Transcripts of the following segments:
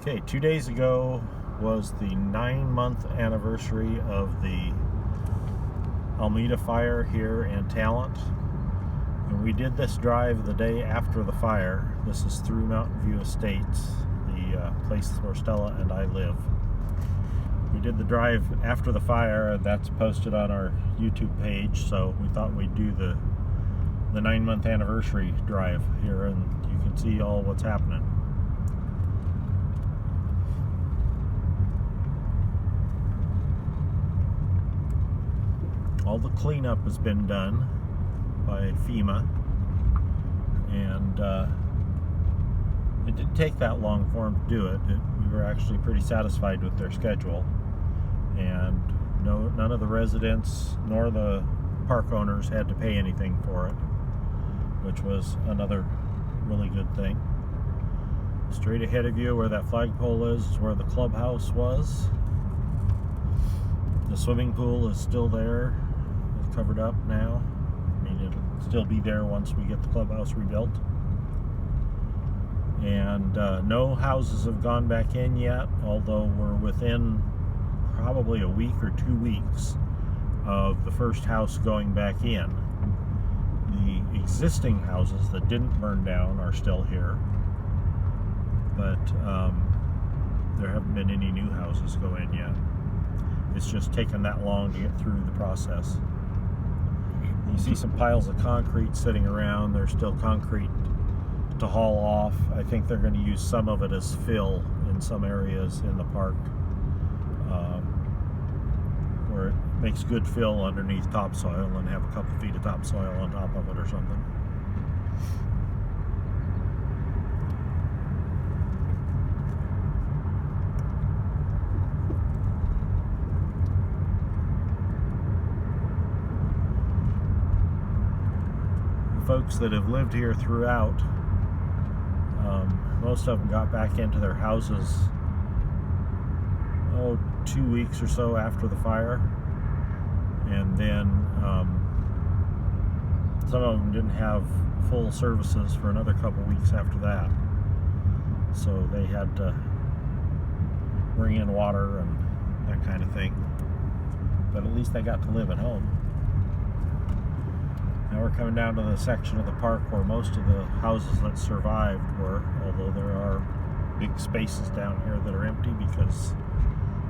Okay, 2 days ago was the 9-month anniversary of the Almeda Fire here in Talent. And we did this drive the day after the fire. This is through Mountain View Estates, the place where Stella and I live. We did the drive after the fire, and that's posted on our YouTube page, so we thought we'd do the 9-month anniversary drive here, and you can see all what's happening. All the cleanup has been done by FEMA, and it didn't take that long for them to do it. We were actually pretty satisfied with their schedule, and none of the residents nor the park owners had to pay anything for it, which was another really good thing. Straight ahead of you where that flagpole is where the clubhouse was. The swimming pool is still there. It's covered up now. I mean, it'll still be there once we get the clubhouse rebuilt. And no houses have gone back in yet, although we're within probably a week or 2 weeks of the first house going back in. The existing houses that didn't burn down are still here, but there haven't been any new houses go in yet. It's just taken that long to get through the process. You see some piles of concrete sitting around. There's still concrete to haul off. I think they're going to use some of it as fill in some areas in the park, where it makes good fill underneath topsoil, and have a couple feet of topsoil on top of it or something. Folks that have lived here throughout, most of them got back into their houses 2 weeks or so after the fire, and then some of them didn't have full services for another couple weeks after that, so they had to bring in water and that kind of thing, but at least they got to live at home. Now we're coming down to the section of the park where most of the houses that survived were, although there are big spaces down here that are empty because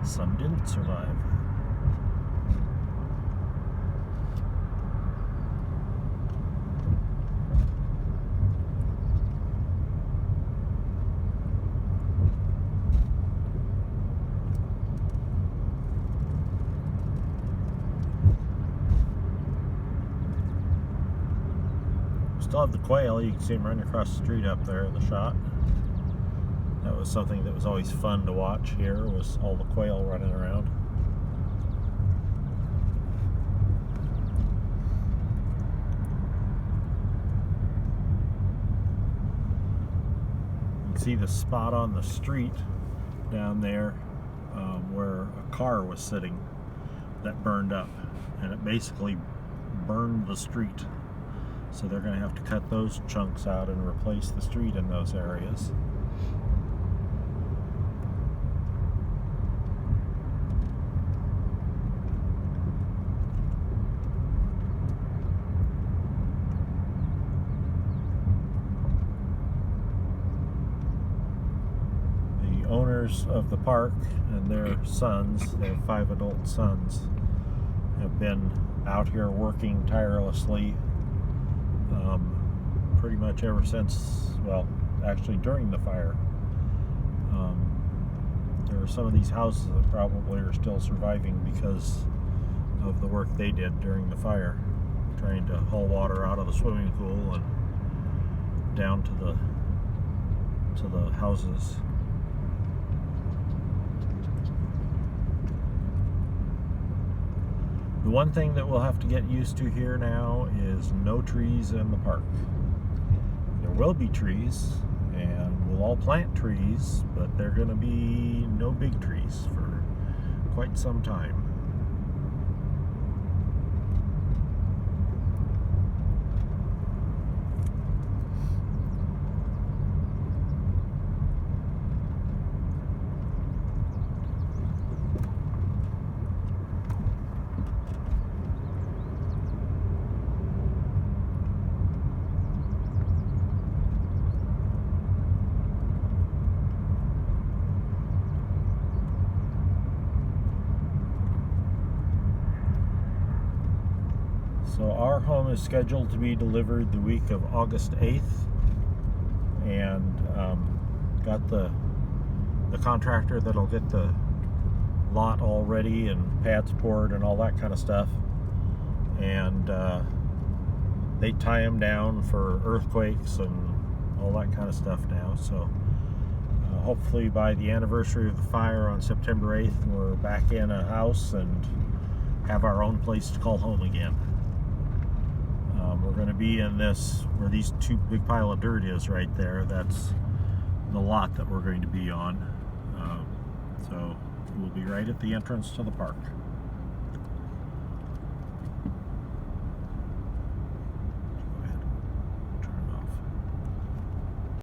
some didn't survive. Still have the quail. You can see them running across the street up there in the shot. That was something that was always fun to watch here, was all the quail running around. You can see the spot on the street down there where a car was sitting that burned up, and it basically burned the street. So they're going to have to cut those chunks out and replace the street in those areas. The owners of the park and their sons, they have 5 adult sons, have been out here working tirelessly pretty much ever since, well, actually during the fire. There are some of these houses that probably are still surviving because of the work they did during the fire, trying to haul water out of the swimming pool and down to the houses. The one thing that we'll have to get used to here now is no trees in the park. There will be trees, and we'll all plant trees, but they're going to be no big trees for quite some time. So our home is scheduled to be delivered the week of August 8th, and got the contractor that'll get the lot all ready and pads poured and all that kind of stuff, and they tie them down for earthquakes and all that kind of stuff now. So hopefully by the anniversary of the fire on September 8th, we're back in a house and have our own place to call home again. We're going to be in this, where these two big pile of dirt is right there. That's the lot that we're going to be on. So we'll be right at the entrance to the park.